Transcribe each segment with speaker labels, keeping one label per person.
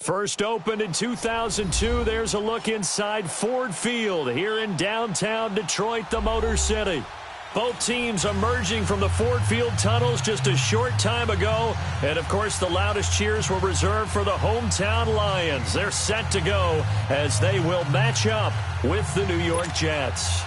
Speaker 1: First opened in 2002, there's a look inside Ford Field here in downtown Detroit, the Motor City. Both teams emerging from the Ford Field tunnels just a short time ago. And, of course, the loudest cheers were reserved for the hometown Lions. They're set to go as they will match up with the New York Jets.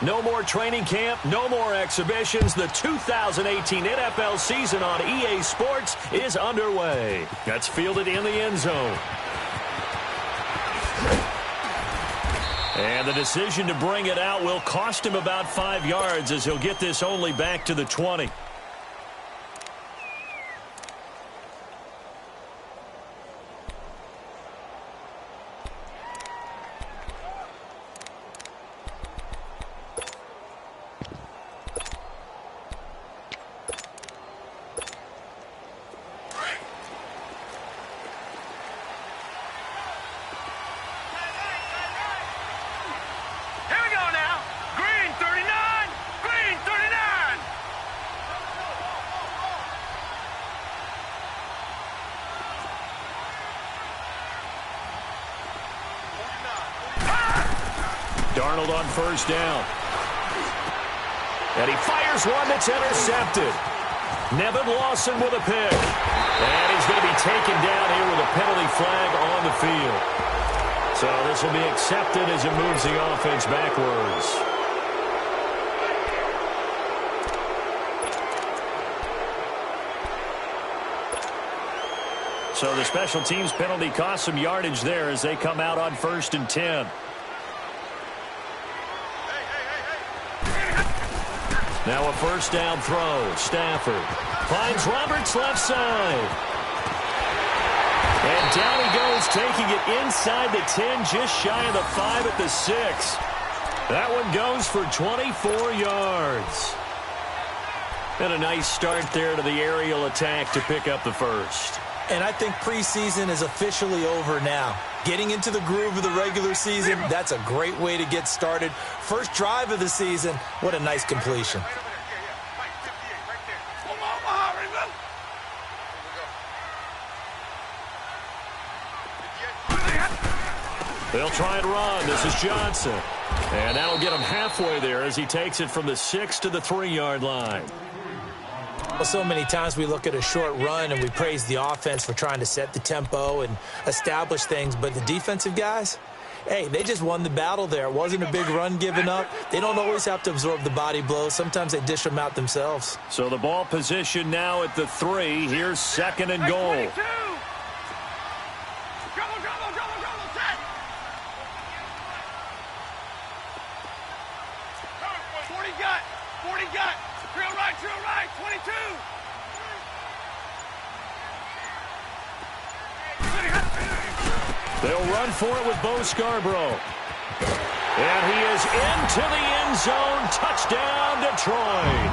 Speaker 1: No more training camp, no more exhibitions. The 2018 NFL season on EA Sports is underway. That's fielded in the end zone. And the decision to bring it out will cost him about 5 yards as he'll get this only back to the 20. Darnold on first down. And he fires one that's intercepted. Nevin Lawson with a pick. And he's going to be taken down here with a penalty flag on the field. So this will be accepted as it moves the offense backwards. So the special teams penalty cost some yardage there as they come out on 1st and 10. Now a first down throw. Stafford finds Roberts left side. And down he goes, taking it inside the 10, just shy of the 5 at the 6. That one goes for 24 yards. And a nice start there to the aerial attack to pick up the first.
Speaker 2: And I think preseason is officially over now. Getting into the groove of the regular season, that's a great way to get started. First drive of the season, what a nice completion.
Speaker 1: They'll try and run. This is Johnson. And that'll get him halfway there as he takes it from the 6 to the 3-yard line.
Speaker 2: Well, so many times we look at a short run and we praise the offense for trying to set the tempo and establish things, but the defensive guys, hey, they just won the battle there. It wasn't a big run given up. They don't always have to absorb the body blows. Sometimes they dish them out themselves.
Speaker 1: So the ball position now at the 3. Here's 2nd and goal. They'll run for it with Bo Scarborough. And he is into the end zone. Touchdown, Detroit.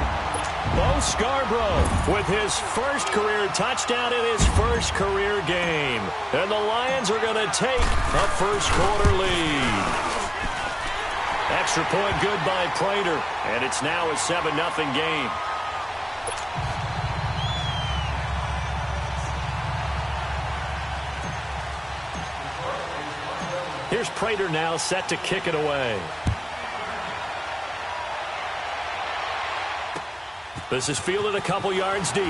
Speaker 1: Bo Scarborough with his first career touchdown in his first career game. And the Lions are going to take a first-quarter lead. Extra point good by Prater. And it's now a 7-0 game. Here's Prater now set to kick it away. This is fielded a couple yards deep.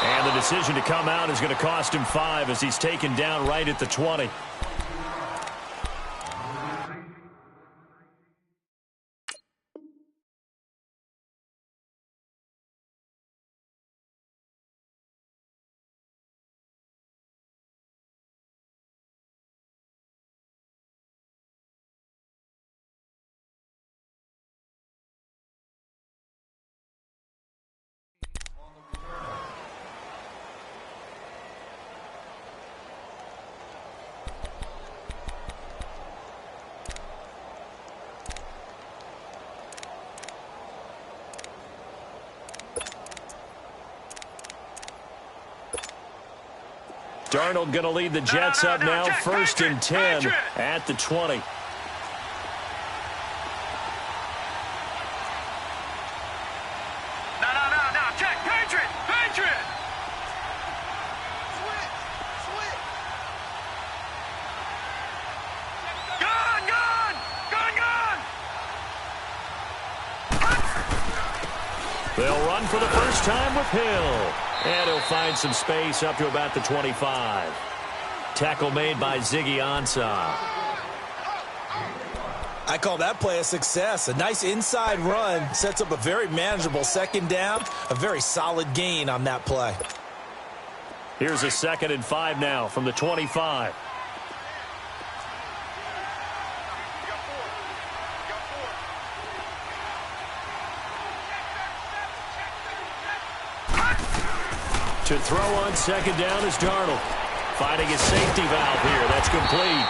Speaker 1: And the decision to come out is going to cost him 5 as he's taken down right at the 20. Darnold going to lead the Jets up now, 1st and 10 at the 20.
Speaker 3: Check, Patriot!
Speaker 1: They'll run for the first time with Hill. And he'll find some space up to about the 25. Tackle made by Ziggy Ansah.
Speaker 2: I call that play a success. A nice inside run sets up a very manageable 2nd down. A very solid gain on that play.
Speaker 1: Here's a 2nd and 5 now from the 25. To throw on 2nd down is Darnold. Finding his safety valve here. That's complete.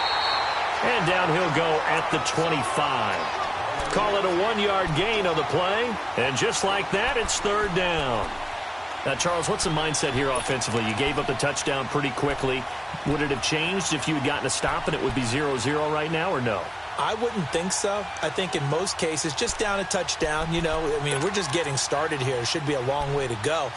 Speaker 1: And down he'll go at the 25. Call it a 1-yard gain on the play. And just like that, it's 3rd down. Now, Charles, what's the mindset here offensively? You gave up the touchdown pretty quickly. Would it have changed if you had gotten a stop and it would be 0-0 right now, or no?
Speaker 2: I wouldn't think so. I think in most cases, just down a touchdown, you know, I mean, we're just getting started here. It should be a long way to go.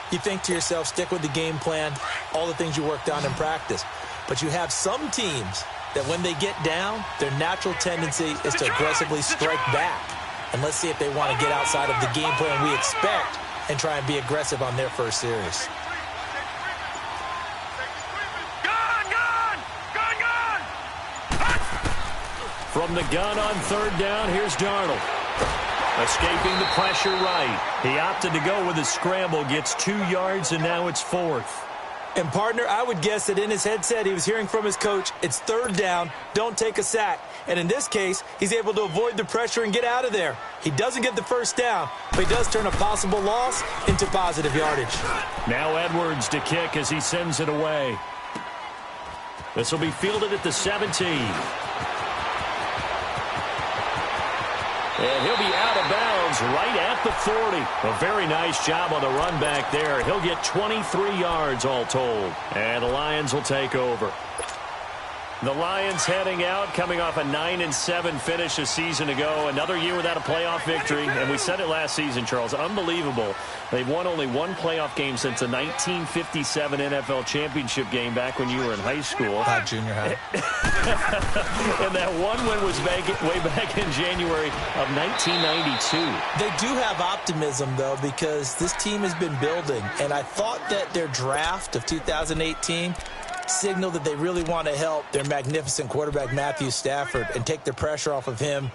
Speaker 2: You think to yourself, stick with the game plan, all the things you worked on in practice. But you have some teams that when they get down, their natural tendency is to aggressively strike back. And let's see if they want to get outside of the game plan we expect and try and be aggressive on their first series.
Speaker 1: From the gun on third down, here's Darnold. Escaping the pressure right. He opted to go with a scramble, gets 2 yards, and now it's 4th.
Speaker 2: And, partner, I would guess that in his headset he was hearing from his coach, it's third down, don't take a sack. And in this case, he's able to avoid the pressure and get out of there. He doesn't get the first down, but he does turn a possible loss into positive yardage.
Speaker 1: Now Edwards to kick as he sends it away. This will be fielded at the 17. And he'll be out of bounds right at the 40. A very nice job on the run back there. He'll get 23 yards all told. And the Lions will take over. The Lions heading out, coming off a 9-7 finish a season ago. Another year without a playoff victory. And we said it last season, Charles. Unbelievable. They've won only one playoff game since the 1957 NFL championship game back when you were in high school.
Speaker 2: Junior high.
Speaker 1: And that one win was way back in January of 1992.
Speaker 2: They do have optimism, though, because this team has been building. And I thought that their draft of 2018 signaled that they really want to help their magnificent quarterback Matthew Stafford and take the pressure off of him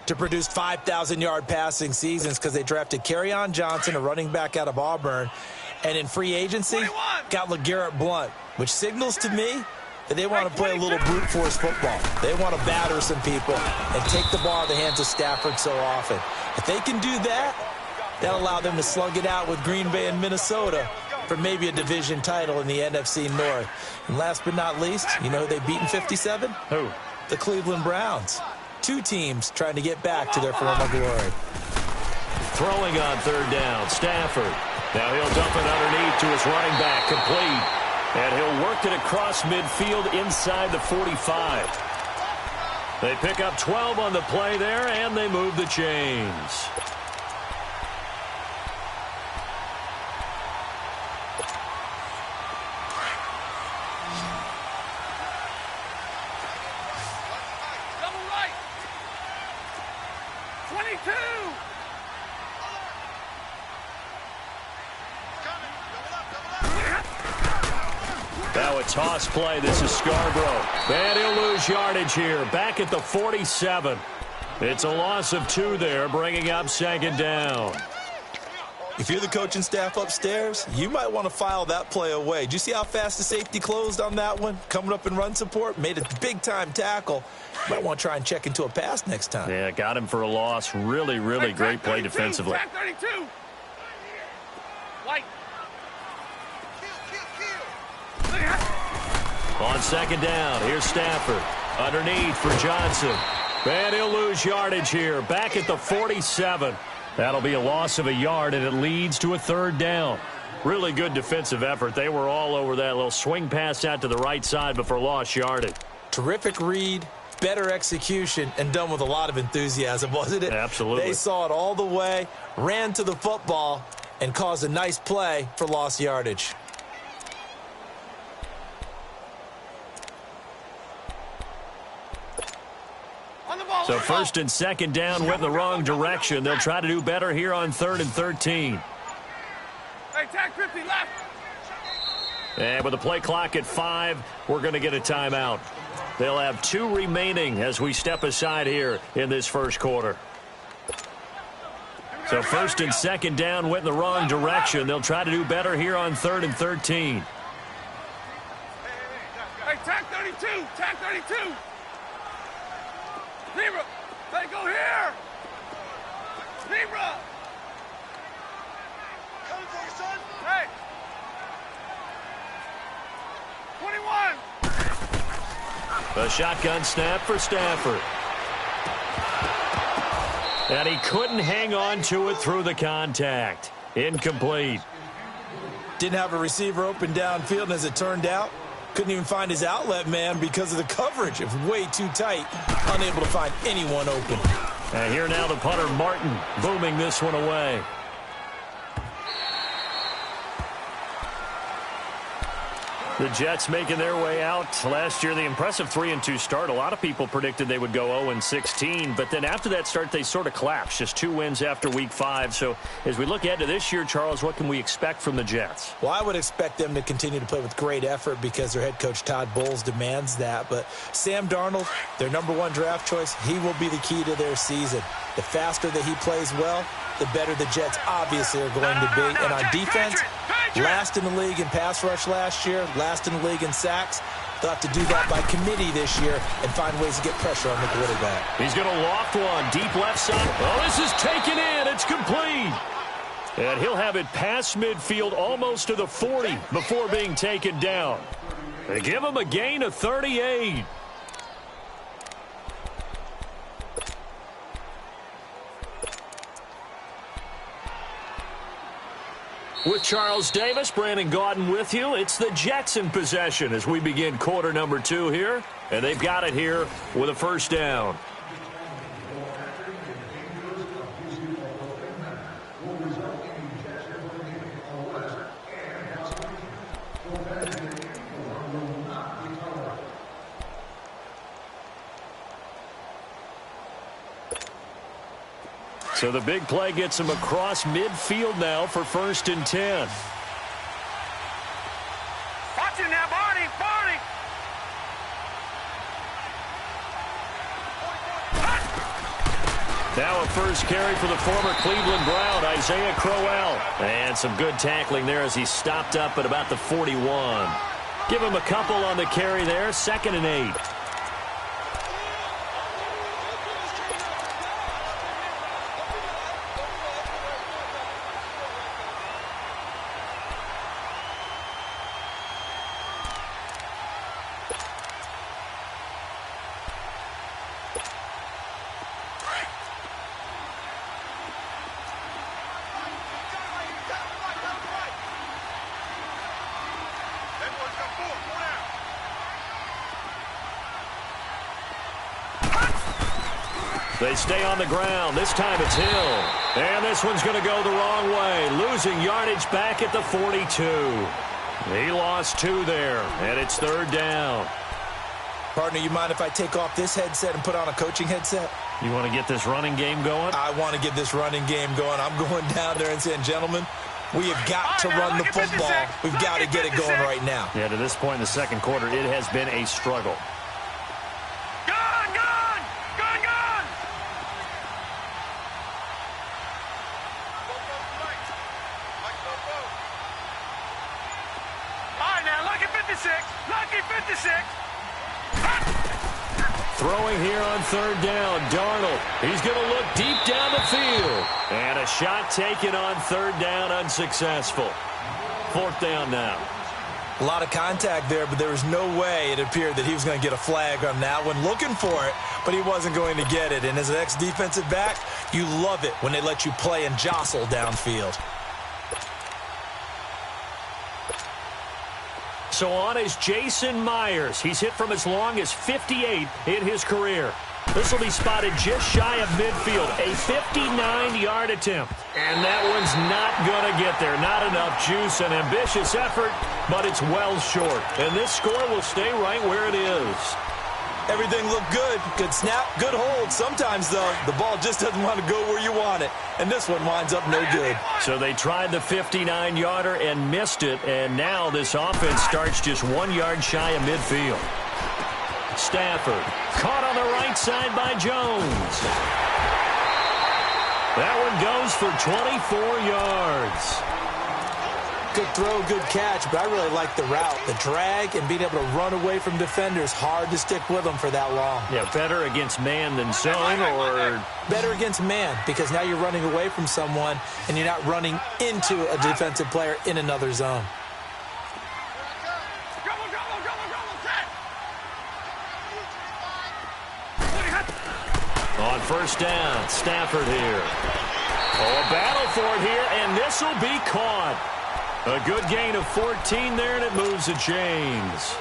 Speaker 2: to produce 5,000-yard passing seasons, because they drafted Kerryon Johnson, a running back out of Auburn, and in free agency got LeGarrette Blount, which signals to me that they want to play a little brute force football. They want to batter some people and take the ball out of the hands of Stafford so often. If they can do that, that'll allow them to slug it out with Green Bay and Minnesota for maybe a division title in the NFC North. And last but not least, you know who they beat in 57?
Speaker 1: Who?
Speaker 2: The Cleveland Browns. 2 teams trying to get back to their former glory.
Speaker 1: Throwing on third down, Stafford. Now he'll dump it underneath to his running back, complete. And he'll work it across midfield inside the 45. They pick up 12 on the play there, and they move the chains. Now a toss play. This is Scarborough. And he'll lose yardage here. Back at the 47. It's a loss of 2 there, bringing up second down.
Speaker 2: If you're the coaching staff upstairs, you might want to file that play away. Did you see how fast the safety closed on that one? Coming up in run support, made a big-time tackle. You might want to try and check into a pass next time.
Speaker 1: Yeah, got him for a loss. Really, really great play defensively.
Speaker 3: Track 32. White.
Speaker 1: On second down, here's Stafford. Underneath for Johnson. And he'll lose yardage here. Back at the 47. That'll be a loss of a yard, and it leads to a third down. Really good defensive effort. They were all over that little swing pass out to the right side, but for lost yardage.
Speaker 2: Terrific read, better execution, and done with a lot of enthusiasm, wasn't it?
Speaker 1: Absolutely.
Speaker 2: They saw it all the way, ran to the football, and caused a nice play for lost yardage.
Speaker 1: So first and second down went in the wrong direction. They'll try to do better here on 3rd and 13.
Speaker 3: Hey, tag 50 left.
Speaker 1: And with the play clock at 5, we're going to get a timeout. They'll have 2 remaining as we step aside here in this first quarter. So first and second down went in the wrong direction. They'll try to do better here on 3rd and 13.
Speaker 3: Hey, tag 32. Tag 32. Libra, they go here. Libra. Coming for you, son. Hey. 21.
Speaker 1: A shotgun snap for Stafford. And he couldn't hang on to it through the contact. Incomplete.
Speaker 2: Didn't have a receiver open downfield, and as it turned out, couldn't even find his outlet man because of the coverage. It was way too tight. Unable to find anyone open.
Speaker 1: And here now the punter, Martin, booming this one away. The Jets making their way out last year. The impressive 3-2 start. A lot of people predicted they would go 0-16, but then after that start, they sort of collapsed. Just 2 wins after Week 5. So as we look ahead to this year, Charles, what can we expect from the Jets?
Speaker 2: Well, I would expect them to continue to play with great effort because their head coach Todd Bowles demands that. But Sam Darnold, their #1 draft choice, he will be the key to their season. The faster that he plays well, the better the Jets obviously are going to be. And on defense, last in the league in pass rush last year, last in the league in sacks. They'll have to do that by committee this year and find ways to get pressure on the quarterback.
Speaker 1: He's going to loft one deep left side. Oh, this is taken in. It's complete. And he'll have it past midfield almost to the 40 before being taken down. They give him a gain of 38. With Charles Davis, Brandon Gaudin with you. It's the Jets in possession as we begin quarter number 2 here. And they've got it here with a first down. So the big play gets him across midfield now for 1st and 10.
Speaker 3: Watch it now, Barney! Barney!
Speaker 1: Now a first carry for the former Cleveland Brown, Isaiah Crowell. And some good tackling there as he stopped up at about the 41. Give him a couple on the carry there, 2nd and 8. They stay on the ground. This time it's Hill. And this one's going to go the wrong way. Losing yardage back at the 42. He lost 2 there, and it's 3rd down.
Speaker 2: Partner, you mind if I take off this headset and put on a coaching headset?
Speaker 1: You want to get this running game going?
Speaker 2: I want to get this running game going. I'm going down there and saying, gentlemen, we have got to run the football. We've got to get it going right now.
Speaker 1: Yeah, to this point in the second quarter, it has been a struggle. Throwing here on 3rd down, Darnold. He's going to look deep down the field. And a shot taken on 3rd down, unsuccessful. 4th down now.
Speaker 2: A lot of contact there, but there was no way it appeared that he was going to get a flag on that one. Looking for it, but he wasn't going to get it. And as an ex-defensive back, you love it when they let you play and jostle downfield.
Speaker 1: So on is Jason Myers. He's hit from as long as 58 in his career. This will be spotted just shy of midfield. A 59-yard attempt. And that one's not going to get there. Not enough juice. An ambitious effort, but it's well short. And this score will stay right where it is.
Speaker 2: Everything looked good. Good snap, good hold. Sometimes, though, the ball just doesn't want to go where you want it. And this one winds up no good.
Speaker 1: So they tried the 59-yarder and missed it. And now this offense starts just 1 yard shy of midfield. Stafford caught on the right side by Jones. That one goes for 24 yards.
Speaker 2: Good throw, good catch, but I really like the route. The drag and being able to run away from defenders, hard to stick with them for that long.
Speaker 1: Yeah, better against man than zone, or?
Speaker 2: Better against man, because now you're running away from someone and you're not running into a defensive player in another zone.
Speaker 1: On 1st down, Stafford here. Oh, a battle for it here, and this will be caught. A good gain of 14 there, and it moves the chains.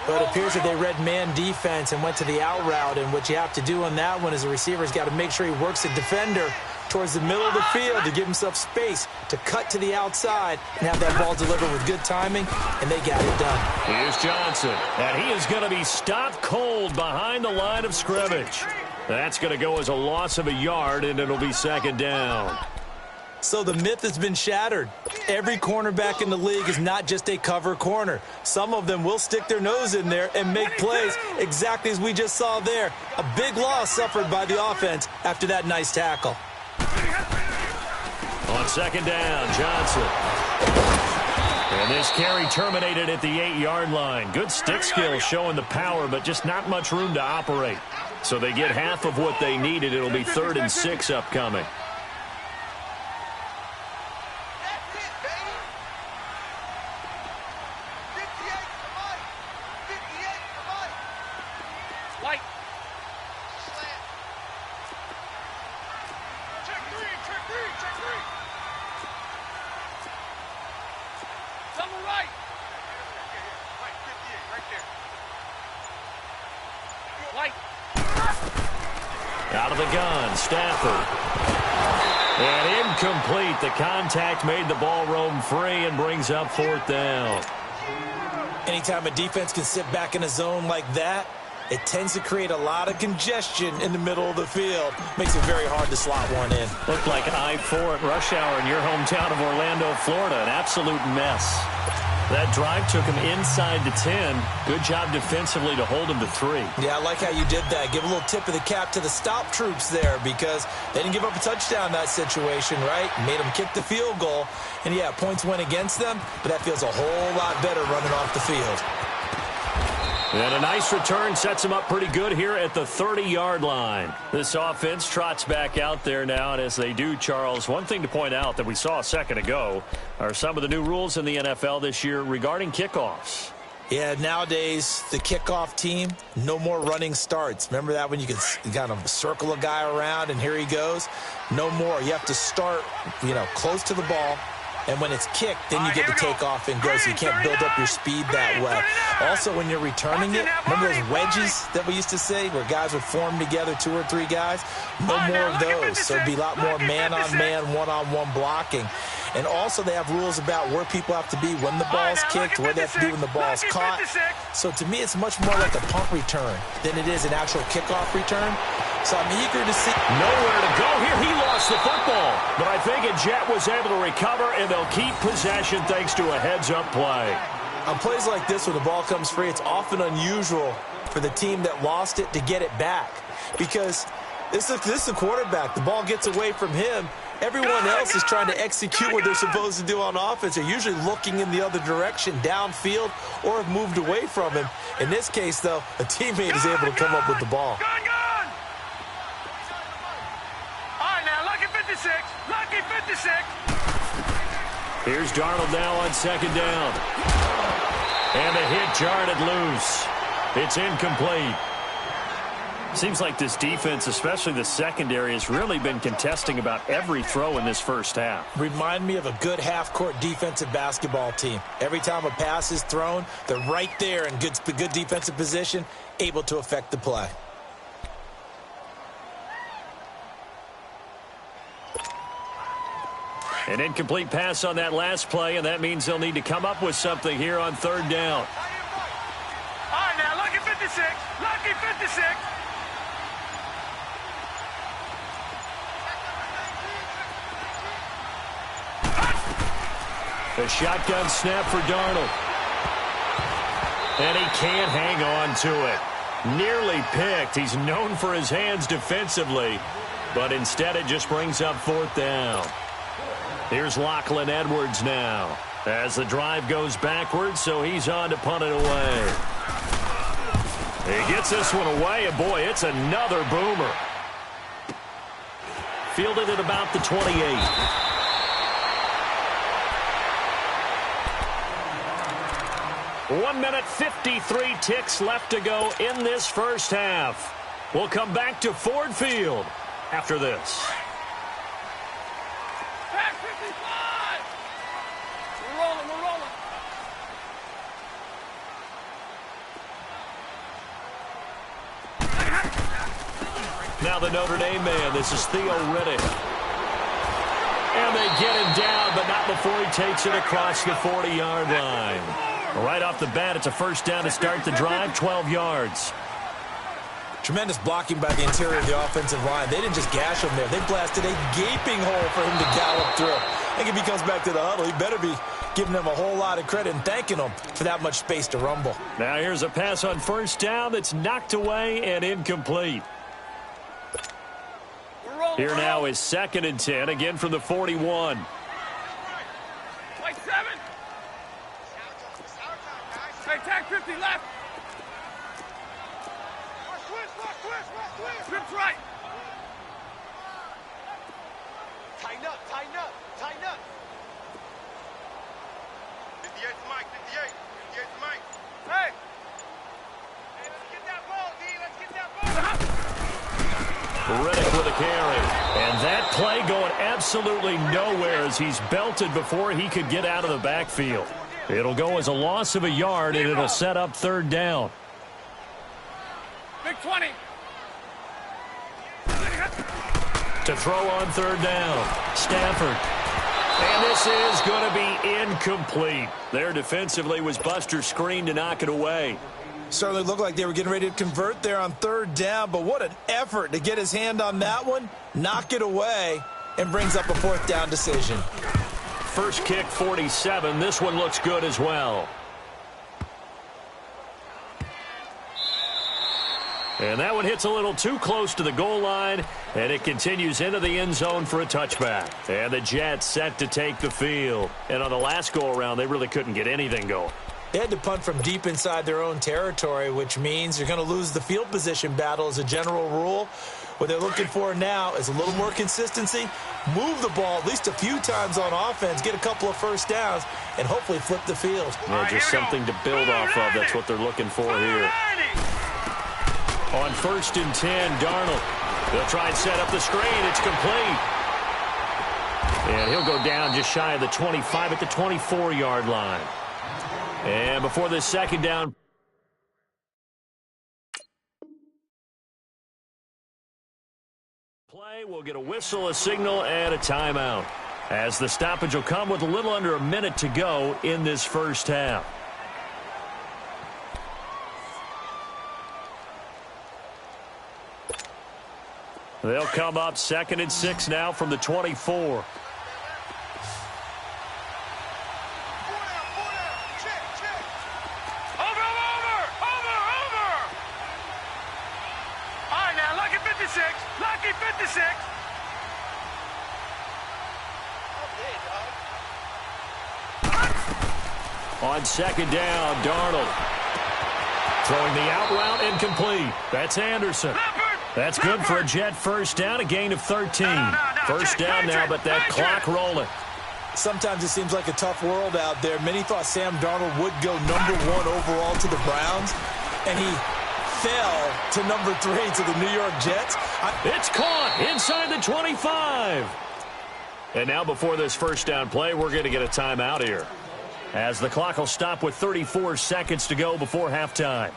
Speaker 2: Well, it appears that they read man defense and went to the out route, and what you have to do on that one is the receiver's got to make sure he works the defender towards the middle of the field to give himself space to cut to the outside and have that ball delivered with good timing, and they got it done.
Speaker 1: Here's Johnson, and he is going to be stopped cold behind the line of scrimmage. That's going to go as a loss of a yard, and it'll be second down.
Speaker 2: So the myth has been shattered. Every cornerback in the league is not just a cover corner. Some of them will stick their nose in there and make plays exactly as we just saw there. A big loss suffered by the offense after that nice tackle.
Speaker 1: On second down, Johnson. And this carry terminated at the 8-yard line. Good stick skill showing the power, but just not much room to operate. So they get half of what they needed. It'll be 3rd and 6 upcoming. Out of the gun, Stafford. And incomplete. The contact made the ball roam free and brings up 4th down.
Speaker 2: Anytime a defense can sit back in a zone like that, it tends to create a lot of congestion in the middle of the field. Makes it very hard to slot one in.
Speaker 1: Looked like I-4 at rush hour in your hometown of Orlando, Florida. An absolute mess. That drive took him inside the 10. Good job defensively to hold him to 3.
Speaker 2: Yeah, I like how you did that. Give a little tip of the cap to the stop troops there because they didn't give up a touchdown in that situation, right? Made them kick the field goal. And, yeah, points went against them, but that feels a whole lot better running off the field.
Speaker 1: And a nice return sets him up pretty good here at the 30-yard line. This offense trots back out there now, and as they do, Charles, one thing to point out that we saw a second ago are some of the new rules in the NFL this year regarding kickoffs.
Speaker 2: Yeah, nowadays, the kickoff team, no more running starts. Remember that when you could kind of circle a guy around and here he goes? No more. You have to start, close to the ball. And when it's kicked, then you get to take off and go, so you can't build up your speed that way. Also, when you're returning it, remember those wedges that we used to say where guys would form together, 2 or 3 guys? No more of those. So it'd be a lot more man-on-man, one-on-one blocking. And also they have rules about where people have to be when the ball's kicked, where they have to be when the ball's caught. So to me, it's much more like a punt return than it is an actual kickoff return. So I'm eager to see.
Speaker 1: Nowhere to go here. He lost the football. But I think a Jet was able to recover, and they'll keep possession thanks to a heads-up play.
Speaker 2: On plays like this, when the ball comes free, it's often unusual for the team that lost it to get it back. Because this is a quarterback. The ball gets away from him. Everyone else is trying to execute what they're supposed to do on offense. They're usually looking in the other direction, downfield, or have moved away from him. In this case, though, a teammate is able to come up with the ball.
Speaker 3: Lucky 56.
Speaker 1: Here's Darnold now on second down. And a hit jarred it loose. It's incomplete. Seems like this defense, especially the secondary, has really been contesting about every throw in this first half.
Speaker 2: Remind me of a good half-court defensive basketball team. Every time a pass is thrown, they're right there in good defensive position, able to affect the play.
Speaker 1: An incomplete pass on that last play, and that means they'll need to come up with something here on 3rd down.
Speaker 3: All right, now, lucky 56. Lucky 56.
Speaker 1: A shotgun snap for Darnold. And he can't hang on to it. Nearly picked. He's known for his hands defensively, but instead it just brings up 4th down. Here's Lachlan Edwards now as the drive goes backwards, so he's on to punt it away. He gets this one away, and boy, it's another boomer. Fielded at about the 28. One minute, 53 ticks left to go in this first half. We'll come back to Ford Field after this. Now the Notre Dame man. This is Theo Riddick. And they get him down, but not before he takes it across the 40-yard line. Right off the bat, it's a first down to start the drive, 12 yards.
Speaker 2: Tremendous blocking by the interior of the offensive line. They didn't just gash him there. They blasted a gaping hole for him to gallop through. I think if he comes back to the huddle, he better be giving them a whole lot of credit and thanking them for that much space to rumble.
Speaker 1: Now here's a pass on first down that's knocked away and incomplete. Here now is 2nd and 10, again from the 41.
Speaker 3: Like 7. Hey, tag 50 left. Trips right.
Speaker 4: Tighten up, tighten up, tighten up. 58's Mike, 58's Mike.
Speaker 3: Hey.
Speaker 4: Hey, let's get that ball, D. Let's get that ball.
Speaker 1: Riddick with a carry. And that play going absolutely nowhere as he's belted before he could get out of the backfield. It'll go as a loss of a yard, and it'll set up 3rd down.
Speaker 3: Big 20.
Speaker 1: To throw on 3rd down, Stafford. And this is going to be incomplete. There defensively was Buster screen to knock it away.
Speaker 2: Certainly looked like they were getting ready to convert there on 3rd down, but what an effort to get his hand on that one, knock it away, and brings up a 4th down decision.
Speaker 1: First kick, 47. This one looks good as well. And that one hits a little too close to the goal line, and it continues into the end zone for a touchback. And the Jets set to take the field. And on the last go-around, they really couldn't get anything going.
Speaker 2: They had to punt from deep inside their own territory, which means you're going to lose the field position battle as a general rule. What they're looking for now is a little more consistency, move the ball at least a few times on offense, get a couple of first downs, and hopefully flip the field.
Speaker 1: Yeah, just something to build off of. That's what they're looking for here. On 1st and 10, Darnold. They'll try and set up the screen. It's complete. And he'll go down just shy of the 25 at the 24-yard line. And before this 2nd down, play, we'll get a whistle, a signal, and a timeout. As the stoppage will come with a little under a minute to go in this first half. They'll come up 2nd and 6 now from the 24.
Speaker 3: Lucky 56.
Speaker 1: On 2nd down, Darnold. Throwing the out route, incomplete. That's Anderson. That's good for a Jet first down, a gain of 13. First down now, but that clock rolling.
Speaker 2: Sometimes it seems like a tough world out there. Many thought Sam Darnold would go #1 overall to the Browns, and he fell to #3 to the New York Jets.
Speaker 1: It's caught inside the 25. And now before this first down play, we're going to get a timeout here, as the clock will stop with 34 seconds to go before halftime.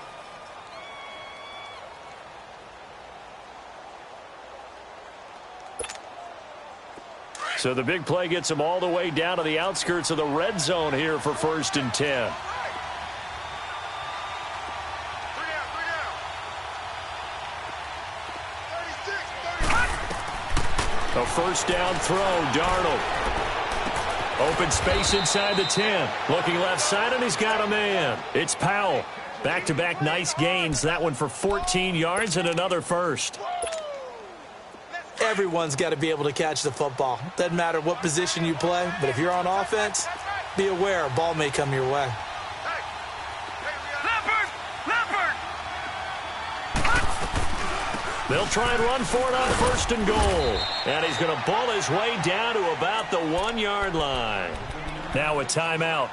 Speaker 1: So the big play gets them all the way down to the outskirts of the red zone here for 1st and 10. A first down throw, Darnold. Open space inside the 10. Looking left side, and he's got a man. It's Powell. Back-to-back nice gains. That one for 14 yards and another first.
Speaker 2: Everyone's got to be able to catch the football. Doesn't matter what position you play, but if you're on offense, be aware a ball may come your way.
Speaker 1: They'll try and run for it on 1st and goal. And he's going to ball his way down to about the 1-yard line. Now a timeout.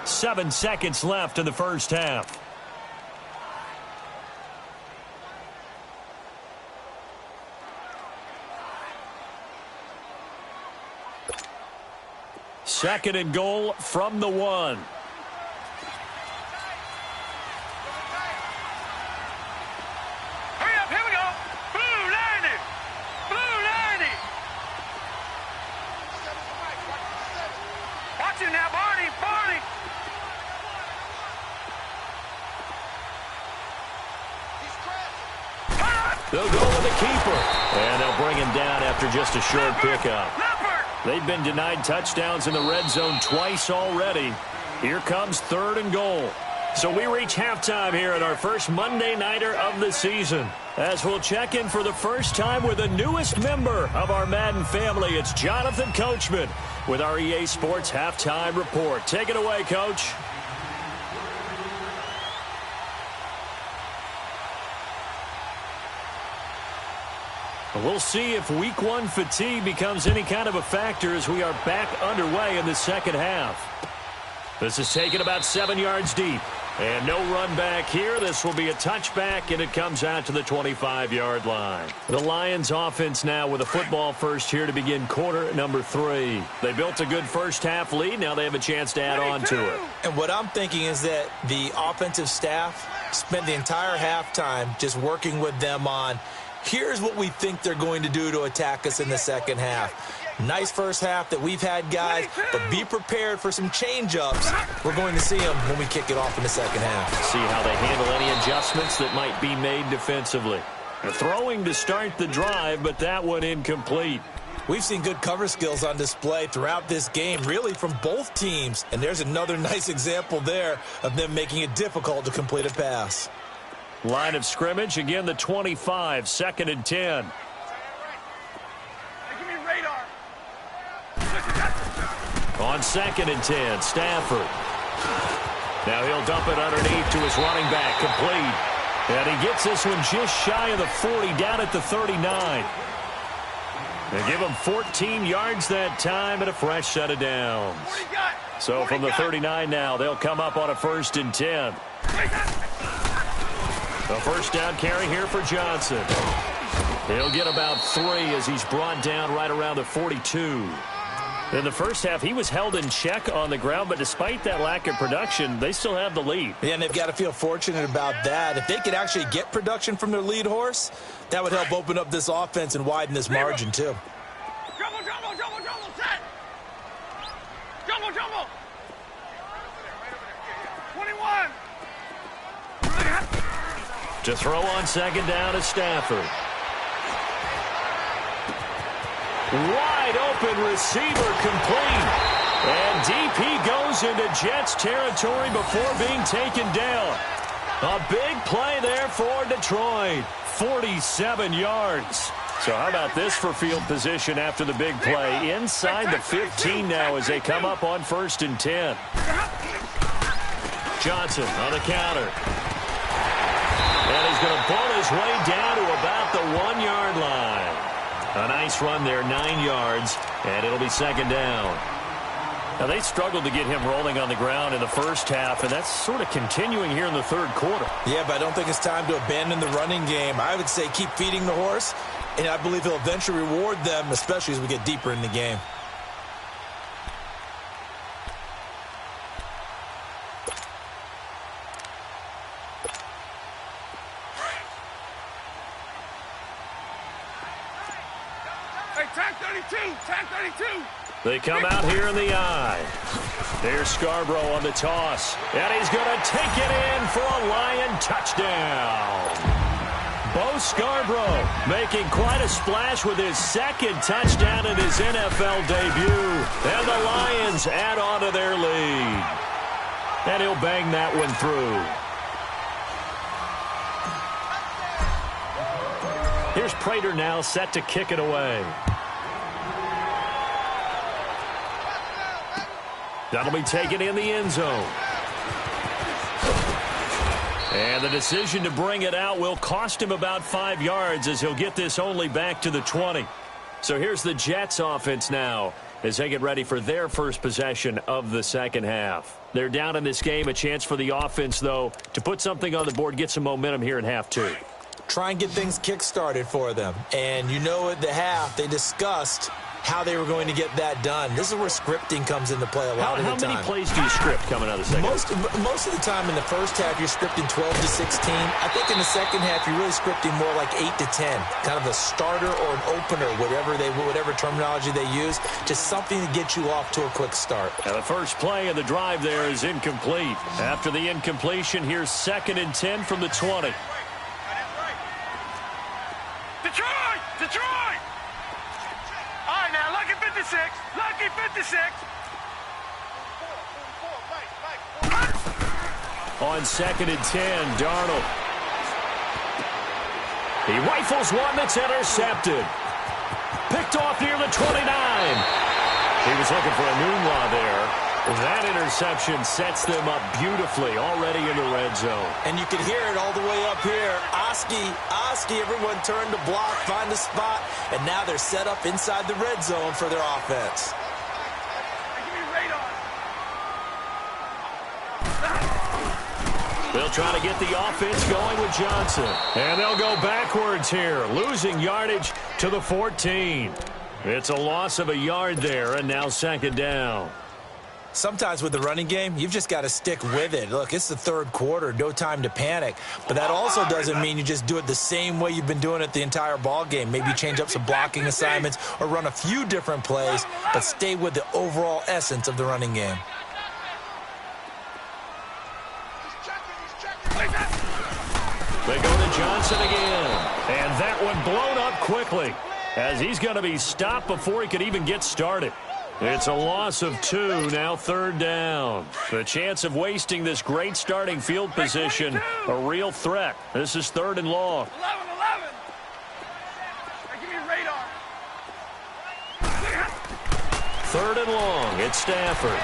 Speaker 1: 7 seconds left in the first half. Second and goal from the 1.
Speaker 3: Hurry up, here we go. Blue
Speaker 1: the keeper. And they'll bring him down after just a short pickup. They've been denied touchdowns in the red zone twice already. Here comes 3rd and goal. So we reach halftime here at our first Monday Nighter of the season. As we'll check in for the first time with the newest member of our Madden family, it's Jonathan Coachman with our EA Sports Halftime Report. Take it away, Coach. We'll see if Week 1 fatigue becomes any kind of a factor as we are back underway in the second half. This is taken about 7 yards deep. And no run back here. This will be a touchback, and it comes out to the 25-yard line. The Lions offense now with a football first here to begin quarter number 3. They built a good first-half lead. Now they have a chance to add on to it.
Speaker 2: And what I'm thinking is that the offensive staff spent the entire halftime just working with them on, here's what we think they're going to do to attack us in the second half. Nice first half that we've had, guys, but be prepared for some change-ups. We're going to see them when we kick it off in the second half.
Speaker 1: See how they handle any adjustments that might be made defensively. They're throwing to start the drive, but that one incomplete.
Speaker 2: We've seen good cover skills on display throughout this game, really from both teams. And there's another nice example there of them making it difficult to complete a pass.
Speaker 1: Line of scrimmage, again the 25, 2nd and 10. On 2nd and 10, Stafford. Now he'll dump it underneath to his running back, complete. And he gets this one just shy of the 40, down at the 39. They give him 14 yards that time and a fresh set of downs. So from the 39 now, they'll come up on a 1st and 10. The first down carry here for Johnson. He'll get about 3 as he's brought down right around the 42. In the first half, he was held in check on the ground, but despite that lack of production, they still have the lead.
Speaker 2: Yeah, and they've got to feel fortunate about that. If they could actually get production from their lead horse, that would help open up this offense and widen this margin, too.
Speaker 4: Jumbo, set! Jumbo! 21!
Speaker 1: To throw on 2nd down is Stafford. Wide open receiver, complete. And DP goes into Jets territory before being taken down. A big play there for Detroit. 47 yards. So how about this for field position after the big play? Inside the 15 now as they come up on 1st and 10. Johnson on the counter. And he's going to pull his way down to about the 1-yard line. A nice run there, 9 yards, and it'll be 2nd down. Now, they struggled to get him rolling on the ground in the first half, and that's sort of continuing here in the 3rd quarter.
Speaker 2: Yeah, but I don't think it's time to abandon the running game. I would say keep feeding the horse, and I believe he'll eventually reward them, especially as we get deeper in the game.
Speaker 4: Tag 32!
Speaker 1: They come out here in the eye. There's Scarborough on the toss. And he's going to take it in for a Lion touchdown. Bo Scarborough making quite a splash with his 2nd touchdown in his NFL debut. And the Lions add on to their lead. And he'll bang that one through. Here's Prater now set to kick it away. That'll be taken in the end zone. And the decision to bring it out will cost him about 5 yards as he'll get this only back to the 20. So here's the Jets offense now as they get ready for their first possession of the second half. They're down in this game. A chance for the offense, though, to put something on the board, get some momentum here in half 2.
Speaker 2: Try and get things kick-started for them. And you know at the half, they discussed how they were going to get that done. This is where scripting comes into play a lot of the time.
Speaker 1: How many plays do you script coming out of the second half?
Speaker 2: Most of the time in the first half, you're scripting 12 to 16. I think in the second half, you're really scripting more like 8 to 10. Kind of a starter or an opener, whatever terminology they use. Just something to get you off to a quick start.
Speaker 1: Now the first play of the drive there is incomplete. After the incompletion, here's 2nd and 10 from the 20.
Speaker 4: Detroit!
Speaker 3: 56. Lucky 56.
Speaker 1: On 2nd and 10, Darnold. He rifles one that's intercepted. Picked off near the 29. He was looking for a Nunwa there. That interception sets them up beautifully already in the red zone.
Speaker 2: And you can hear it all the way up here. Oski, everyone turned to block, find a spot, and now they're set up inside the red zone for their offense.
Speaker 1: They'll try to get the offense going with Johnson. And they'll go backwards here, losing yardage to the 14. It's a loss of a yard there, and now 2nd down.
Speaker 2: Sometimes with the running game, you've just got to stick with it. Look, it's the 3rd quarter, no time to panic. But that also doesn't mean you just do it the same way you've been doing it the entire ball game. Maybe change up some blocking assignments or run a few different plays, but stay with the overall essence of the running game.
Speaker 1: They go to Johnson again. And that one blown up quickly as he's going to be stopped before he could even get started. It's a loss of 2, now 3rd down. The chance of wasting this great starting field position, a real threat. This is 3rd and long.
Speaker 3: 11. Give me radar.
Speaker 1: 3rd and long, it's Stafford.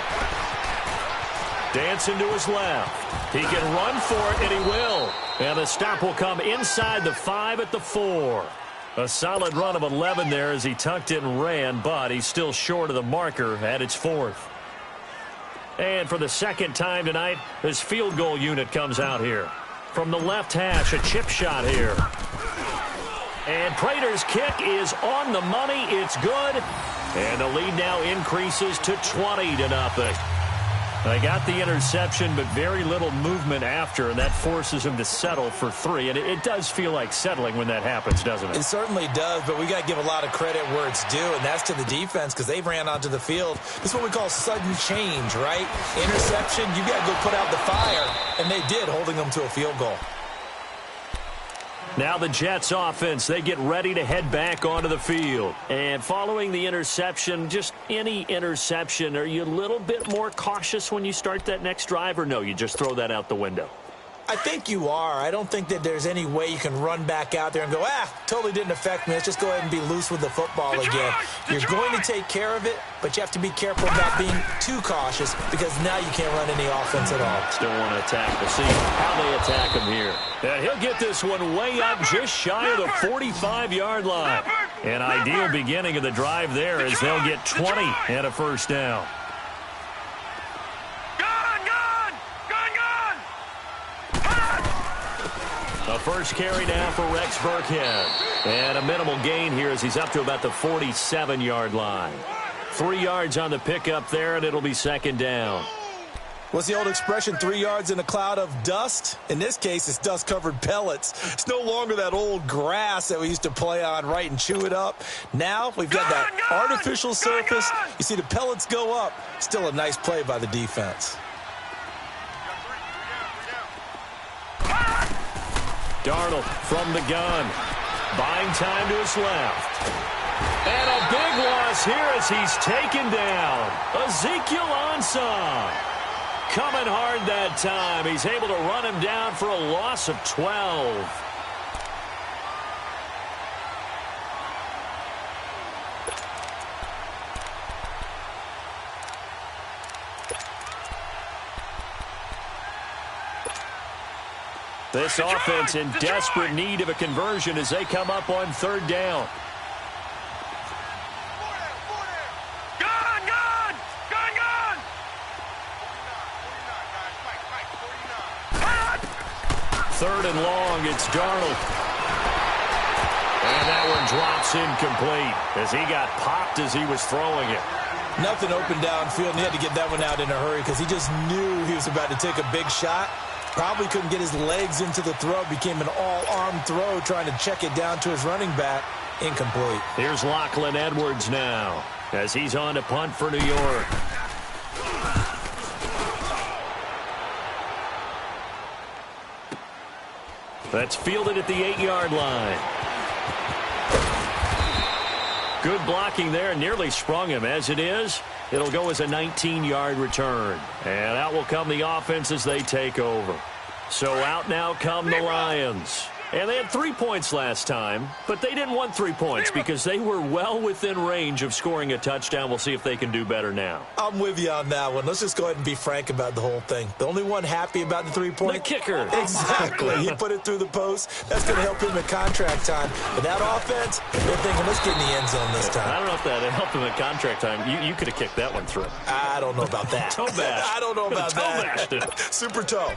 Speaker 1: Dancing to his left. He can run for it, and he will. And the stop will come inside the 5 at the 4. A solid run of 11 there as he tucked it and ran, but he's still short of the marker at its 4th. And for the 2nd time tonight, this field goal unit comes out here. From the left hash, a chip shot here. And Prater's kick is on the money. It's good. And the lead now increases to 20-0. They got the interception, but very little movement after, and that forces him to settle for 3. And it does feel like settling when that happens, doesn't it?
Speaker 2: It certainly does, but we got to give a lot of credit where it's due, and that's to the defense because they ran onto the field. This is what we call sudden change, right? Interception, you got to go put out the fire, and they did, holding them to a field goal.
Speaker 1: Now the Jets offense, they get ready to head back onto the field. And following the interception, just any interception, are you a little bit more cautious when you start that next drive, or no, you just throw that out the window?
Speaker 2: I think you are. I don't think that there's any way you can run back out there and go, totally didn't affect me. Let's just go ahead and be loose with the football again. You're going to take care of it, but you have to be careful about being too cautious because now you can't run any offense at all.
Speaker 1: Still want to attack. We'll see how they attack him here. And he'll get this one way up just shy of the 45-yard line. An ideal beginning of the drive there as they'll get 20 and a 1st down. A first carry now for Rex Burkhead. And a minimal gain here as he's up to about the 47-yard line. 3 yards on the pickup there, and it'll be 2nd down.
Speaker 2: What's the old expression, 3 yards in a cloud of dust? In this case, it's dust-covered pellets. It's no longer that old grass that we used to play on, right, and chew it up. Now we've got that artificial surface. You see the pellets go up. Still a nice play by the defense.
Speaker 1: Darnold from the gun. Buying time to his left. And a big loss here as he's taken down. Ezekiel Ansah. Coming hard that time. He's able to run him down for a loss of 12. This offense in desperate need of a conversion as they come up on 3rd down.
Speaker 3: Gun!
Speaker 1: 3rd and long, it's Darnold. And that one drops incomplete as he got popped as he was throwing it.
Speaker 2: Nothing open downfield, and he had to get that one out in a hurry because he just knew he was about to take a big shot. Probably couldn't get his legs into the throw. Became an all-arm throw trying to check it down to his running back. Incomplete.
Speaker 1: Here's Lachlan Edwards now as he's on to punt for New York. That's fielded at the 8-yard line. Good blocking there, nearly sprung him. As it is, it'll go as a 19-yard return. And out will come the offense as they take over. So out now come the Lions. And they had 3 points last time, but they didn't want 3 points because they were well within range of scoring a touchdown. We'll see if they can do better now.
Speaker 2: I'm with you on that one. Let's just go ahead and be frank about the whole thing. The only one happy about the 3-point?
Speaker 1: The kicker.
Speaker 2: Exactly. He put it through the post. That's going to help him in contract time. But that offense, they're thinking, let's get in the end zone this time.
Speaker 1: I don't know if that helped him in contract time. You could have kicked that one through.
Speaker 2: I don't know about that.
Speaker 1: Toe bash.
Speaker 2: I don't know about
Speaker 1: toe
Speaker 2: that.
Speaker 1: Bashed it.
Speaker 2: Super toe.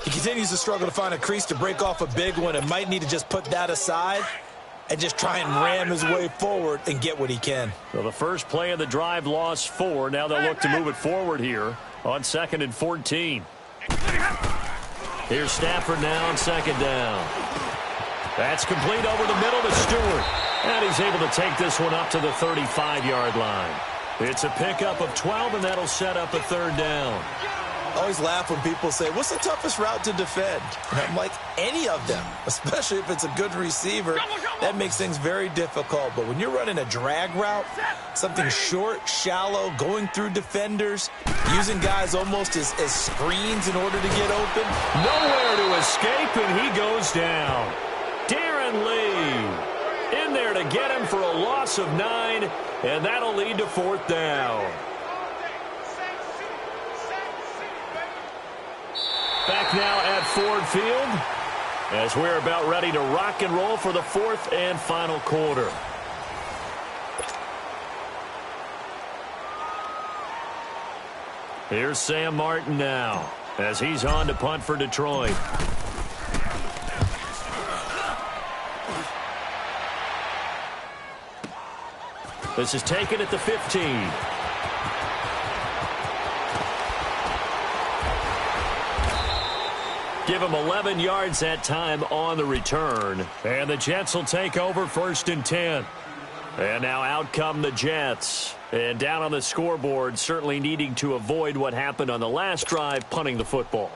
Speaker 2: He continues to struggle to find a crease to break off a big one and might need to just put that aside and just try and ram his way forward and get what he can.
Speaker 1: So the first play of the drive lost 4. Now they'll look to move it forward here on 2nd and 14. Here's Stafford now on 2nd down. That's complete over the middle to Stewart. And he's able to take this one up to the 35-yard line. It's a pickup of 12, and that'll set up a 3rd down.
Speaker 2: I always laugh when people say, what's the toughest route to defend? And I'm like, any of them, especially if it's a good receiver. That makes things very difficult. But when you're running a drag route, something short, shallow, going through defenders, using guys almost as screens in order to get open.
Speaker 1: Nowhere to escape, and he goes down. Darren Lee in there to get him for a loss of 9, and that'll lead to 4th down. Back now at Ford Field as we're about ready to rock and roll for the 4th and final quarter. Here's Sam Martin now as he's on to punt for Detroit. This is taken at the 15. Give him 11 yards that time on the return. And the Jets will take over 1st and 10. And now out come the Jets. And down on the scoreboard, certainly needing to avoid what happened on the last drive, punting the football.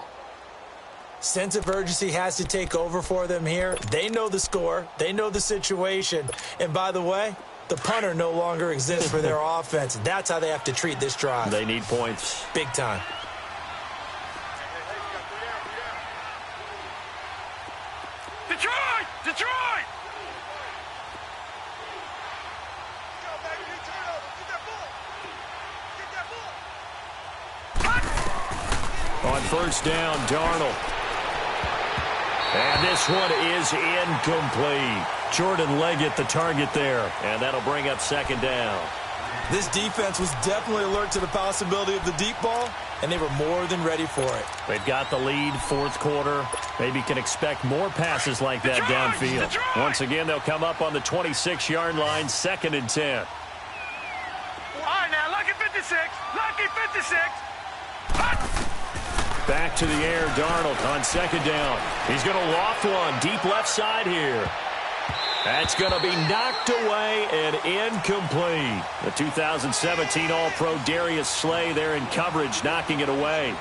Speaker 2: Sense of urgency has to take over for them here. They know the score. They know the situation. And by the way, the punter no longer exists for their offense. That's how they have to treat this drive.
Speaker 1: They need points.
Speaker 2: Big time.
Speaker 3: Detroit! Detroit!
Speaker 1: On 1st down, Darnold. And this one is incomplete. Jordan Leggett the target there. And that'll bring up 2nd down.
Speaker 2: This defense was definitely alert to the possibility of the deep ball, and they were more than ready for it.
Speaker 1: They've got the lead, 4th quarter. Maybe can expect more passes like that downfield. Once again, they'll come up on the 26-yard line, 2nd and 10.
Speaker 3: All right, now, lucky 56. Lucky 56.
Speaker 1: Back to the air, Darnold on 2nd down. He's going to loft one deep left side here. That's going to be knocked away and incomplete. The 2017 All-Pro Darius Slay there in coverage, knocking it away.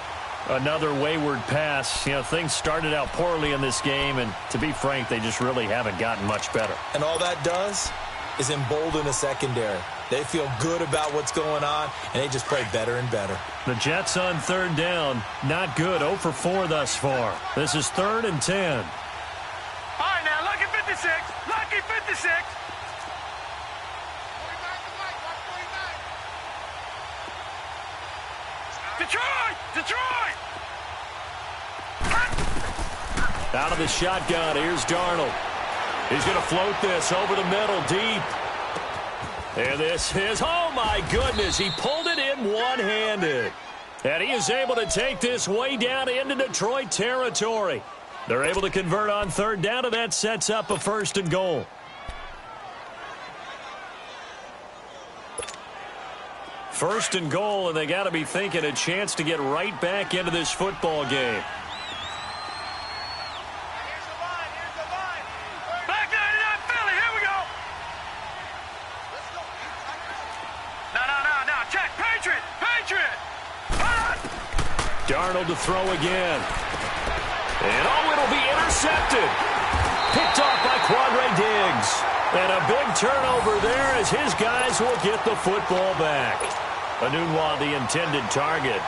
Speaker 1: Another wayward pass. You know, things started out poorly in this game, and to be frank, they just really haven't gotten much better.
Speaker 2: And all that does is embolden a secondary. They feel good about what's going on, and they just play better and better.
Speaker 1: The Jets on 3rd down, not good. 0 for 4 thus far. This is 3rd and 10.
Speaker 3: All right, now, lucky 56. Lucky 56. Detroit! Detroit!
Speaker 1: Out of the shotgun, here's Darnold. He's going to float this over the middle, deep. And this is, oh my goodness, he pulled it in one-handed. And he is able to take this way down into Detroit territory. They're able to convert on 3rd down, and that sets up a 1st and goal. First and goal, and they got to be thinking a chance to get right back into this football game.
Speaker 4: Here's the line. Here's the line.
Speaker 3: Black 99 Philly, here we go.
Speaker 4: Let's go.
Speaker 3: No. Check. Patriot. Patriot.
Speaker 1: Darnold to throw again. And oh, it'll be intercepted. Picked off by Quadre Diggs. And a big turnover there as his guys will get the football back. Anunwa, the intended target.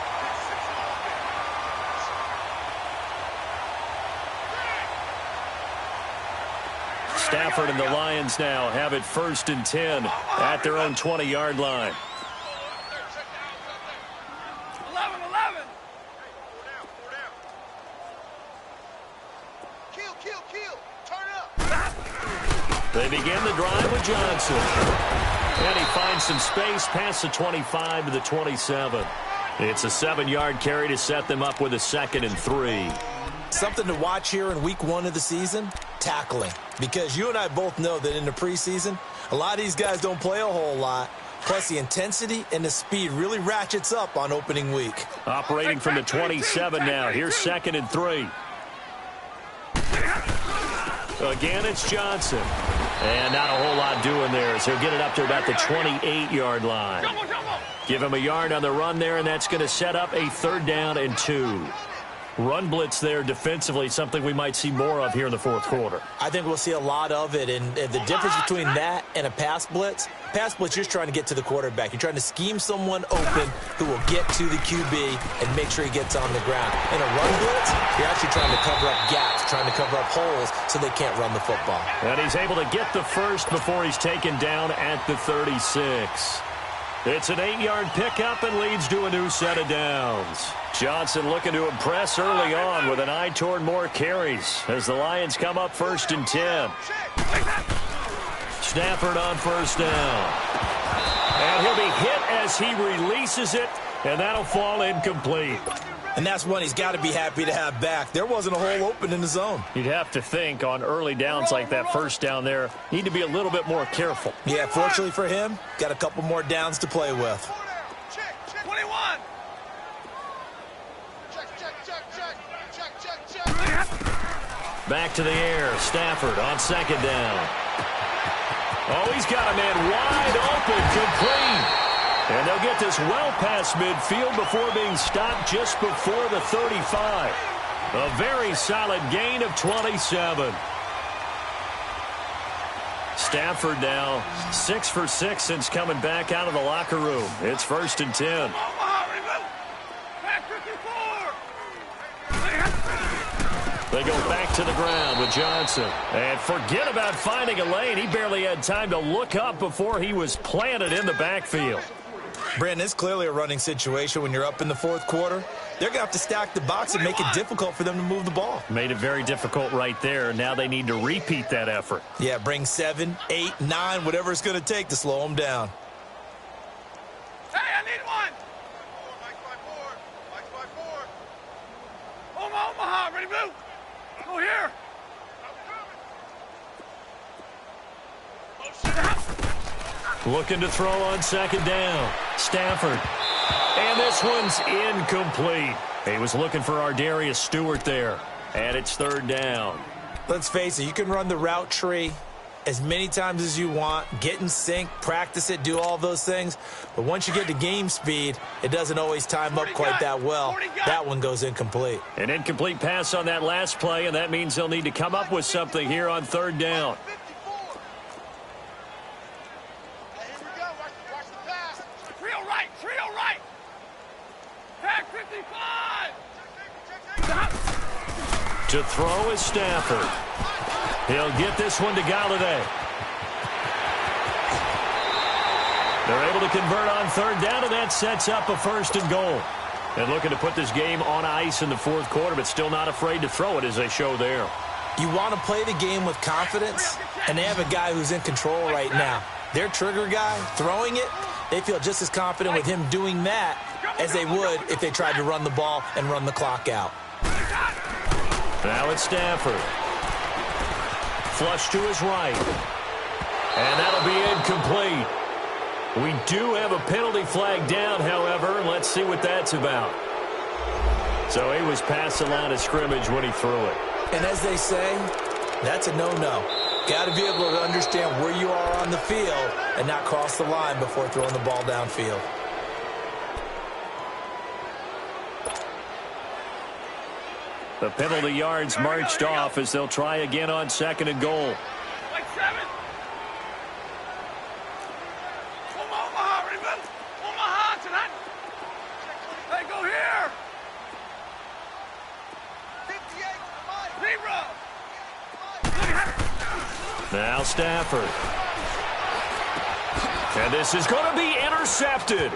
Speaker 1: Stafford and the Lions now have it 1st and 10 at their own 20-yard line.
Speaker 4: 11. Kill. Turn up.
Speaker 1: They begin the drive with Johnson. And he finds some space past the 25 to the 27. It's a 7-yard carry to set them up with a 2nd and 3.
Speaker 2: Something to watch here in week 1 of the season, tackling. Because you and I both know that in the preseason, a lot of these guys don't play a whole lot. Plus, the intensity and the speed really ratchets up on opening week.
Speaker 1: Operating from the 27 now. Here's 2nd and 3. Again, it's Johnson. And not a whole lot doing there as he'll get it up to about the 28-yard line. Give him a yard on the run there, and that's going to set up a 3rd down and 2. Run blitz there defensively, something we might see more of here in the 4th quarter.
Speaker 2: I think we'll see a lot of it, and the difference between that and a pass blitz, you're just trying to get to the quarterback. You're trying to scheme someone open who will get to the QB and make sure he gets on the ground. In a run blitz, you're actually trying to cover up gaps, trying to cover up holes so they can't run the football.
Speaker 1: And he's able to get the first before he's taken down at the 36. It's an 8-yard pickup and leads to a new set of downs. Johnson looking to impress early on with an eye toward more carries as the Lions come up 1st and 10. Stafford on 1st down. And he'll be hit as he releases it, and that'll fall incomplete.
Speaker 2: And that's one he's got to be happy to have back. There wasn't a hole open in the zone.
Speaker 1: You'd have to think on early downs like that 1st down there, need to be a little bit more careful.
Speaker 2: Yeah, fortunately for him, got a couple more downs to play with.
Speaker 4: 21.
Speaker 1: Back to the air. Stafford on 2nd down. Oh, he's got a man wide open, complete. And they'll get this well past midfield before being stopped just before the 35. A very solid gain of 27. Stafford now 6 for 6 since coming back out of the locker room. It's 1st and 10. They go back to the ground with Johnson. And forget about finding a lane. He barely had time to look up before he was planted in the backfield.
Speaker 2: Brandon, it's clearly a running situation when you're up in the 4th quarter. They're going to have to stack the box and make it difficult for them to move the ball.
Speaker 1: Made it very difficult right there. Now they need to repeat that effort.
Speaker 2: Yeah, bring 7, 8, 9, whatever it's going to take to slow them down.
Speaker 4: Hey, I need one. Mike's by 4. Omaha, ready, blue? Go here.
Speaker 1: Looking to throw on 2nd down. Stafford. And this one's incomplete. He was looking for Ardarius Stewart there. And it's 3rd down.
Speaker 2: Let's face it, you can run the route tree as many times as you want, get in sync, practice it, do all those things. But once you get to game speed, it doesn't always time up quite that well. That one goes incomplete.
Speaker 1: An incomplete pass on that last play, and that means they'll need to come up with something here on 3rd down.
Speaker 4: Trio right. Pack 55.
Speaker 1: To throw is Stafford. He'll get this one to Galladay. They're able to convert on 3rd down, and that sets up a 1st and goal. And looking to put this game on ice in the 4th quarter, but still not afraid to throw it as they show there.
Speaker 2: You want to play the game with confidence, and they have a guy who's in control right now. Their trigger guy, throwing it, they feel just as confident with him doing that as they would if they tried to run the ball and run the clock out.
Speaker 1: Now it's Stafford. Flush to his right. And that'll be incomplete. We do have a penalty flag down, however. Let's see what that's about. So he was past the line of scrimmage when he threw it.
Speaker 2: And as they say, that's a no-no. Got to be able to understand where you are on the field and not cross the line before throwing the ball downfield.
Speaker 1: The penalty yards marched off as they'll try again on 2nd and goal.
Speaker 3: Like 7. Omaha, Raven. Omaha tonight. Hey, go here. 58.
Speaker 1: Now Stafford. And this is going to be intercepted.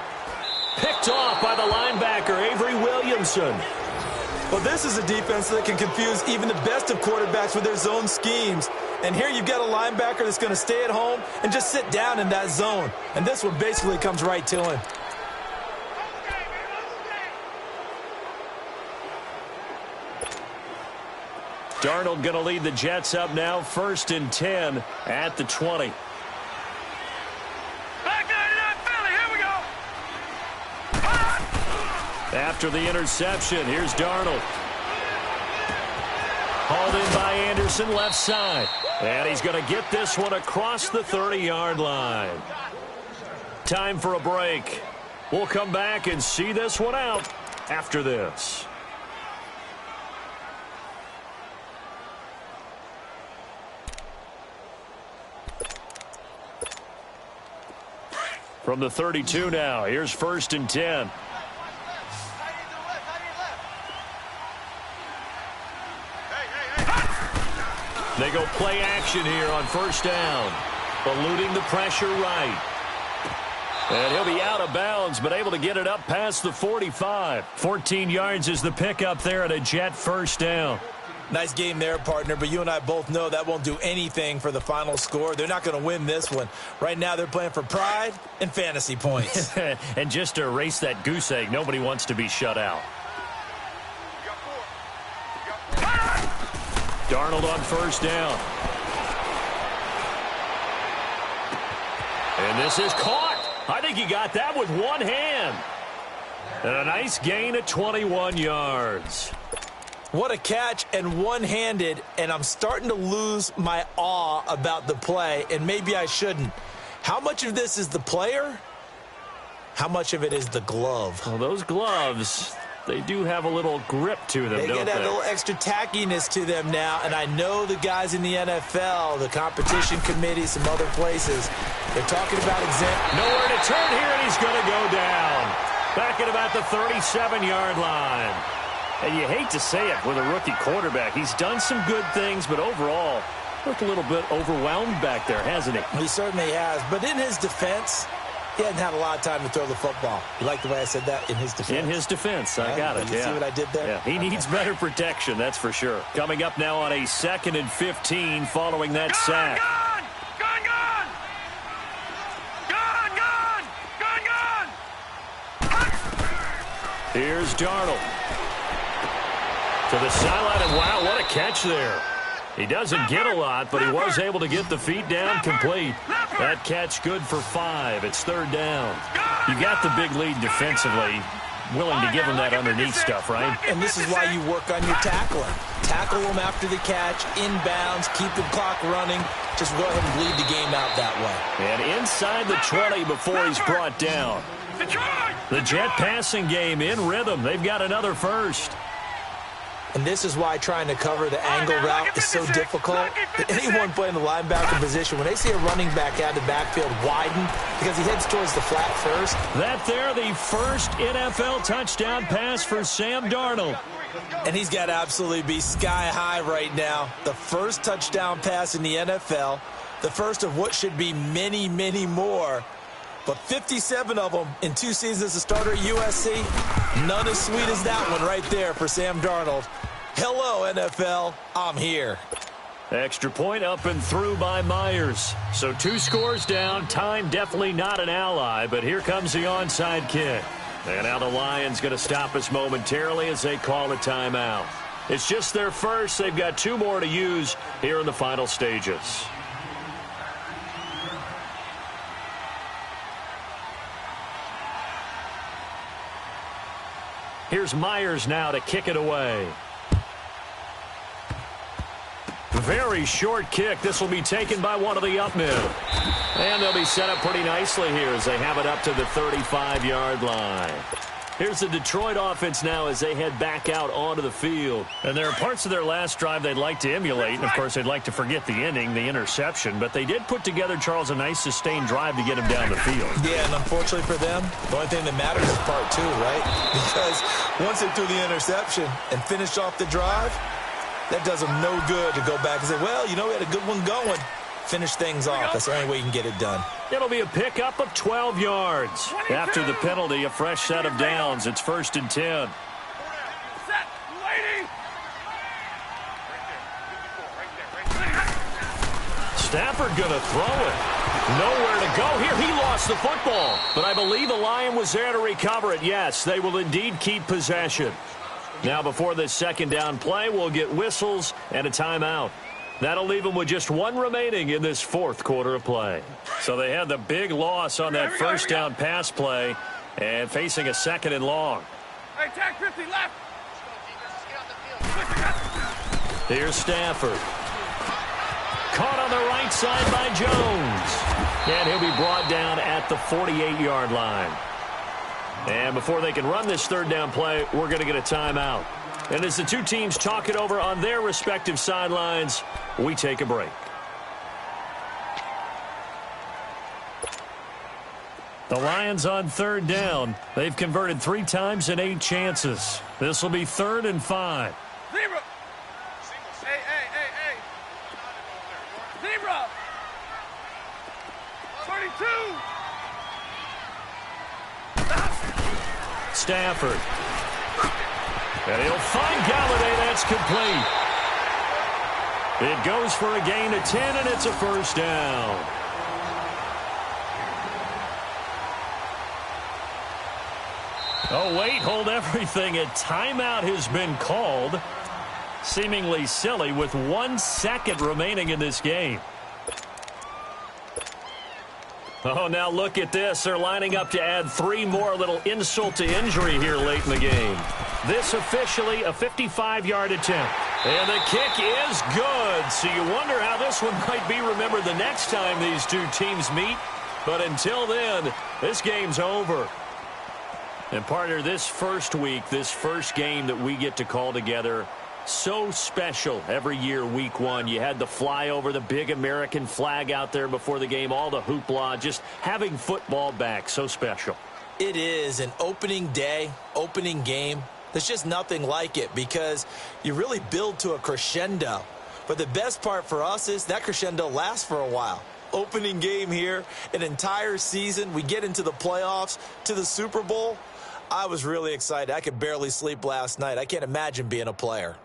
Speaker 1: Picked off by the linebacker, Avery Williamson.
Speaker 2: Well, this is a defense that can confuse even the best of quarterbacks with their zone schemes. And here you've got a linebacker that's going to stay at home and just sit down in that zone. And this one basically comes right to him.
Speaker 1: Darnold going to lead the Jets up now, 1st and 10 at the 20.
Speaker 3: Back 99 Philly, here we go.
Speaker 1: After the interception, here's Darnold. Hauled in by Anderson, left side. And he's going to get this one across the 30-yard line. Time for a break. We'll come back and see this one out after this. From the 32 now, here's 1st and 10. They go play action here on 1st down. Eluding the pressure right. And he'll be out of bounds, but able to get it up past the 45. 14 yards is the pickup there at a Jet 1st down.
Speaker 2: Nice game there, partner, but you and I both know that won't do anything for the final score. They're not going to win this one. Right now they're playing for pride and fantasy points.
Speaker 1: And just to erase that goose egg, nobody wants to be shut out. Darnold on 1st down. And this is caught. I think he got that with one hand. And a nice gain at 21 yards.
Speaker 2: What a catch, and one-handed, and I'm starting to lose my awe about the play, and maybe I shouldn't. How much of this is the player? How much of it is the glove?
Speaker 1: Well, those gloves, they do have a little grip to them,
Speaker 2: They
Speaker 1: don't
Speaker 2: get that
Speaker 1: they?
Speaker 2: little extra tackiness to them now, and I know the guys in the NFL, the competition committee, some other places, they're talking about
Speaker 1: Nowhere to turn here, and he's going to go down. Back at about the 37-yard line. And you hate to say it with a rookie quarterback. He's done some good things, but overall, looked a little bit overwhelmed back there, hasn't he?
Speaker 2: He certainly has. But in his defense, he hasn't had a lot of time to throw the football. You like the way I said that? In his defense.
Speaker 1: In his defense. I got it,
Speaker 2: You see what I did there?
Speaker 1: Yeah, he needs better protection, that's for sure. Coming up now on a 2nd and 15 following that sack. Here's Darnold. To the sideline, and wow, what a catch there. He doesn't get a lot, but he was able to get the feet down complete. That catch good for 5. It's 3rd down. You got the big lead defensively. Willing to give him that underneath stuff, right?
Speaker 2: And this is why you work on your tackling. Tackle them after the catch, inbounds, keep the clock running. Just go ahead and bleed the game out that way.
Speaker 1: And inside the 20 before he's brought down. The Jet passing game in rhythm. They've got another first.
Speaker 2: And this is why trying to cover the angle route is so difficult. Anyone playing the linebacker position, when they see a running back out of the backfield widen because he heads towards the flat first.
Speaker 1: That there, the first NFL touchdown pass for Sam Darnold.
Speaker 2: And he's got to absolutely be sky high right now. The first touchdown pass in the NFL, the first of what should be many, many more. But 57 of them in 2 seasons as a starter at USC, none as sweet as that one right there for Sam Darnold. Hello, NFL, I'm here.
Speaker 1: Extra point up and through by Myers. So 2 scores down. Time definitely not an ally, but here comes the onside kick. And now the Lions going to stop us momentarily as they call a timeout. It's just their first. They've got 2 more to use here in the final stages. Here's Myers now to kick it away. Very short kick. This will be taken by one of the up men. And they'll be set up pretty nicely here as they have it up to the 35-yard line. Here's the Detroit offense now as they head back out onto the field. And there are parts of their last drive they'd like to emulate. And, of course, they'd like to forget the inning, the interception. But they did put together, Charles, a nice sustained drive to get him down the field.
Speaker 2: Yeah, and unfortunately for them, the only thing that matters is part two, right? Because once they threw the interception and finished off the drive, that does them no good to go back and say, well, you know, we had a good one going. Finish things off. That's the only way you can get it done.
Speaker 1: It'll be a pickup of 12 yards.
Speaker 3: 22.
Speaker 1: After the penalty, a fresh set of downs. It's 1st and 10.
Speaker 3: Set, lady.
Speaker 1: Stafford going to throw it. Nowhere to go here. He lost the football. But I believe the Lion was there to recover it. Yes, they will indeed keep possession. Now before this second down play, we'll get whistles and a timeout. That'll leave them with just one remaining in this fourth quarter of play. So they had the big loss on that first down pass play and facing a 2nd and long.
Speaker 3: Hey, tag 50 left.
Speaker 1: Here's Stafford. Caught on the right side by Jones. And he'll be brought down at the 48-yard line. And before they can run this third down play, we're going to get a timeout. And as the two teams talk it over on their respective sidelines, we take a break. The Lions on third down. They've converted 3 times in 8 chances. This will be 3rd and 5.
Speaker 3: Zebra. Hey. Zebra. 32.
Speaker 1: Stafford. And he'll find Galladay. That's complete. It goes for a gain of 10, and it's a first down. Oh, wait, hold everything. A timeout has been called. Seemingly silly with 1 second remaining in this game. Oh, now look at this. They're lining up to add 3 more, little insult to injury here late in the game. This officially a 55-yard attempt. And the kick is good. So you wonder how this one might be remembered the next time these two teams meet. But until then, this game's over. And partner, this first week, this first game that we get to call together, so special every year, week 1. You had the flyover, the big American flag out there before the game, all the hoopla, just having football back, so special.
Speaker 2: It is an opening day, opening game. There's just nothing like it because you really build to a crescendo. But the best part for us is that crescendo lasts for a while. Opening game here, an entire season. We get into the playoffs, to the Super Bowl. I was really excited. I could barely sleep last night. I can't imagine being a player.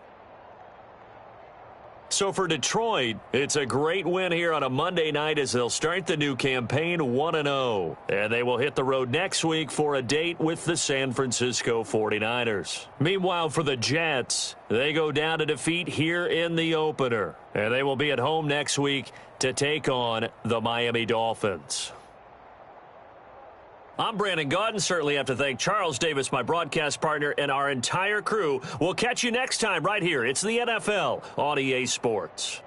Speaker 1: So for Detroit, it's a great win here on a Monday night as they'll start the new campaign 1-0. And they will hit the road next week for a date with the San Francisco 49ers. Meanwhile, for the Jets, they go down to defeat here in the opener. And they will be at home next week to take on the Miami Dolphins. I'm Brandon Gaudin. Certainly have to thank Charles Davis, my broadcast partner, and our entire crew. We'll catch you next time right here. It's the NFL on EA Sports.